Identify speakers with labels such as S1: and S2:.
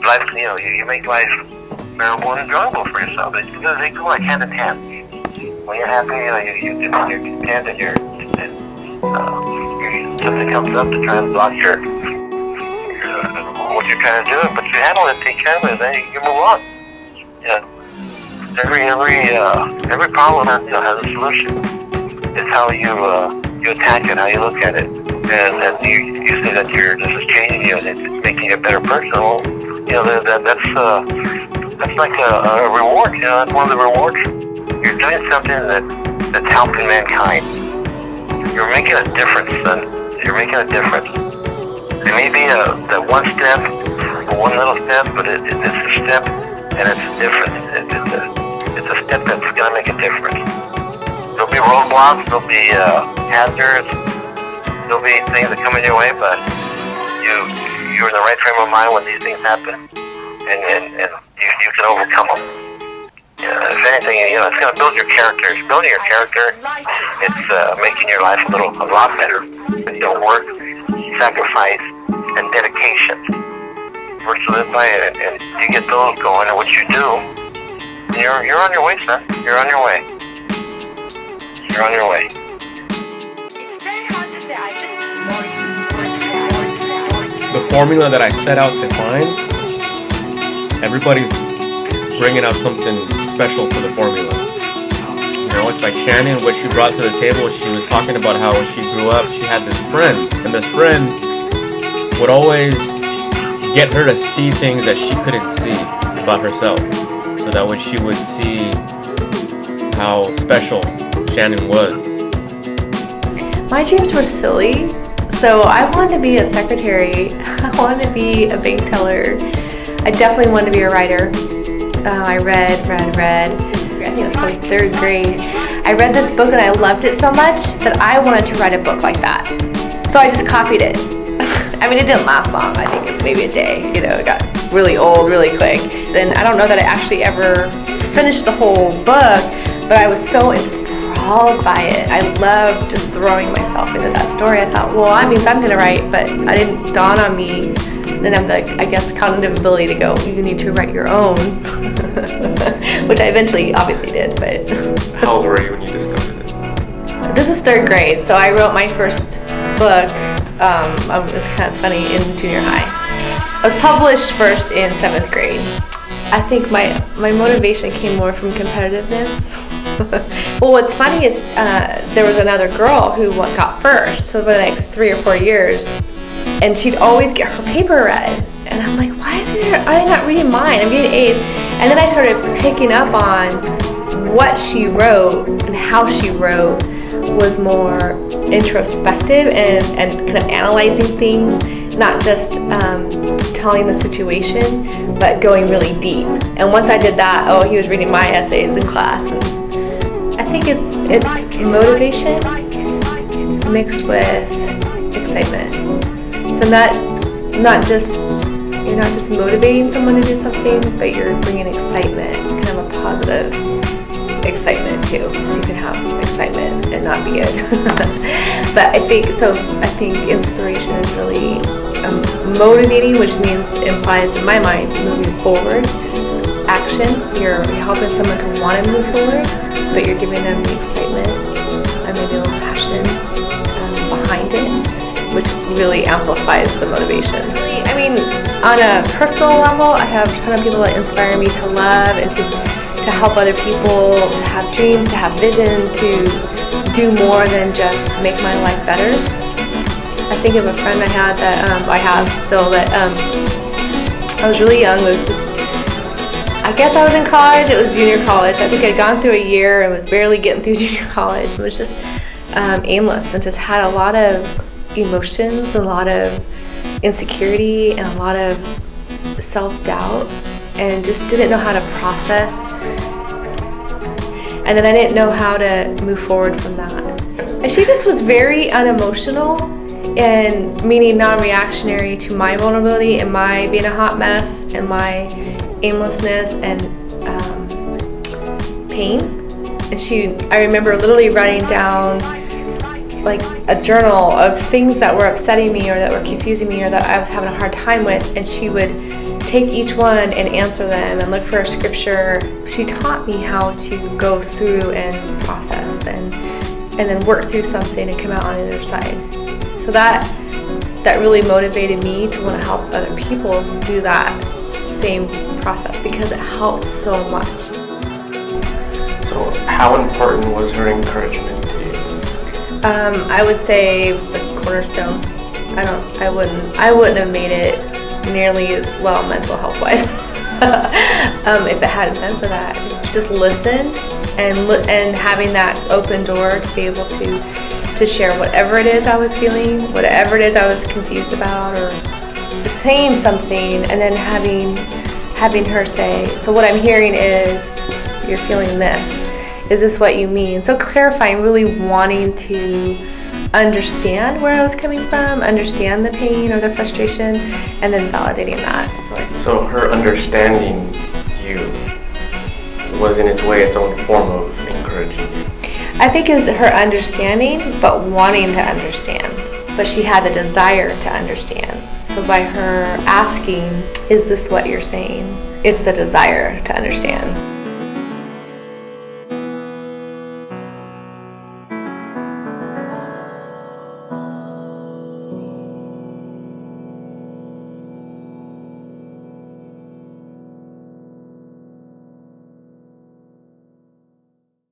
S1: life, you make life bearable and enjoyable for yourself. They go like hand in hand. When you're happy, you're content, and something comes up to try and block what you're trying to do, but you handle it, take care of it, then you move on. Every problem has a solution. It's how you attack it, how you look at it, and you say that this is changing you and it's making you a better person. Well, that's like a reward. That's one of the rewards. You're doing something that's helping mankind. You're making a difference, son. You're making a difference. It may be that one step, or one little step, but it's a step, and it's different. It's a step that's going to make a difference. There'll be roadblocks, there'll be hazards, there'll be things that come in your way, but you're in the right frame of mind when these things happen, and you can overcome them. If anything, it's going to build your character. It's building your character. It's making your life a lot better. Work, sacrifice, and dedication. Work to live by it, and you get those going, and what you do, you're on your way, son. You're on your way. You're on your way.
S2: It's very hard to say.
S3: The formula that I set out to find, everybody's bringing out something special for the formula. It's like Shannon, what she brought to the table, she was talking about how when she grew up, she had this friend, and this friend would always get her to see things that she couldn't see about herself, so that when she would see how special Shannon was.
S4: My dreams were silly, so I wanted to be a secretary, I wanted to be a bank teller, I definitely wanted to be a writer. I read, I think it was probably 3rd grade. I read this book and I loved it so much that I wanted to write a book like that. So I just copied it. I mean, it didn't last long. I think it was maybe a day. It got really old really quick. And I don't know that I actually ever finished the whole book, but I was so enthralled by it. I loved just throwing myself into that story. I thought, well, that means I'm going to write, but it didn't dawn on me. Then I have I guess, cognitive ability to go, you need to write your own, which I eventually obviously did, but.
S3: How old were you when you discovered this?
S4: This was 3rd grade, so I wrote my first book, it's kind of funny, in junior high. I was published first in 7th grade. I think my motivation came more from competitiveness. Well, what's funny is there was another girl who got first, so for the next 3 or 4 years, and she'd always get her paper read. And I'm like, why are they not reading mine? I'm getting A's. And then I started picking up on what she wrote and how she wrote was more introspective and kind of analyzing things, not just telling the situation, but going really deep. And once I did that, he was reading my essays in class. And I think it's motivation mixed with excitement. So you're not just motivating someone to do something, but you're bringing excitement, kind of a positive excitement too. So you can have excitement and not be good. But I think inspiration is really motivating, which implies in my mind moving forward. Action, you're helping someone to want to move forward, but you're giving them the excitement and maybe a little passion behind it, which really amplifies the motivation. I mean, on a personal level, I have a ton of people that inspire me to love and to help other people, to have dreams, to have vision, to do more than just make my life better. I think of a friend I had that I have still that I was really young. It was just, I guess I was in college. It was junior college. I think I'd gone through a year and was barely getting through junior college. It was just aimless and just had a lot of emotions, a lot of insecurity, and a lot of self-doubt, and just didn't know how to process. And then I didn't know how to move forward from that. And she just was very unemotional, and meaning non-reactionary to my vulnerability and my being a hot mess and my aimlessness and pain. And I remember literally writing down like a journal of things that were upsetting me or that were confusing me or that I was having a hard time with, and she would take each one and answer them and look for a scripture. She taught me how to go through and process and then work through something and come out on the other side. So that really motivated me to want to help other people do that same process, because it helps so much.
S5: So how important was her encouragement to you?
S4: I would say it was the cornerstone. I wouldn't have made it nearly as well mental health wise if it hadn't been for that. Just listen and having that open door to be able to share whatever it is I was feeling, whatever it is I was confused about, or saying something, and then having her say, so what I'm hearing is you're feeling this. Is this what you mean? So clarifying, really wanting to understand where I was coming from, understand the pain or the frustration, and then validating that.
S5: So her understanding you was in its way its own form of encouraging you.
S4: I think it was her understanding, but wanting to understand. But she had the desire to understand. So by her asking, is this what you're saying? It's the desire to understand.